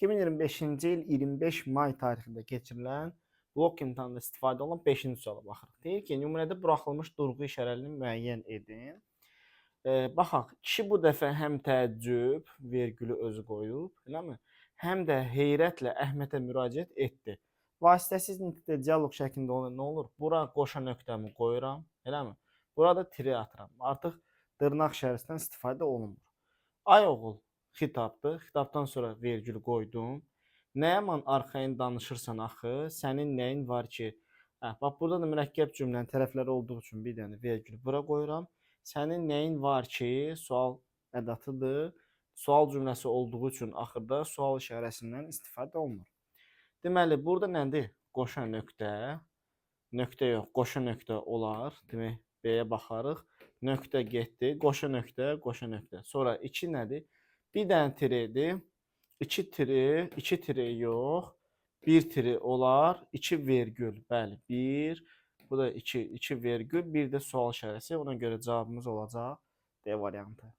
2025-ci il 25 may tarixində keçirilən blok imtahanında istifadə olunan 5-ci suala baxırıq. Deyir ki, nümunədə buraxılmış durğu işarələrini müəyyən edin. Baxaq, kişi bu dəfə həm təəccüb, vergülü özü qoyub, eləmi? Həm də heyrətlə Əhmədə müraciət etdi. Vasitəsiz nitqdə dialoq şəklində olan nə olur? Bura qoşa nöqtəmi qoyuram, eləmi? Burada tiri atıram. Artıq dırnaq işarəsindən istifadə olunmur. Ay oğul xitabdır. Xitabdan sonra vergül qoydum. Nə yaman arxayın danışırsan axı? Sənin nəyin var ki? Bax burada da mürəkkəb cümlənin tərəfləri olduğu üçün bir dənə vergül bura qoyuram. Sənin nəyin var ki? Sual ədatıdır. Sual cümləsi olduğu üçün axırda sual işarəsindən istifadə olunur. Deməli, burada nədir? Qoşa nöqtə. Nöqtə yox, qoşa nöqtə olar. Demək, B-yə baxarıq. Nöqtə getdi. Qoşa nöqtə, qoşa nöqtə. Sonra 2 nədir? Bir dənə tiridir. 2 tiri yox. 1 tiri olar. 2 vergül. Bəli, 1. Bu da 2 vergül. Bir də sual işarəsi. Ona görə cavabımız olacaq D variantı.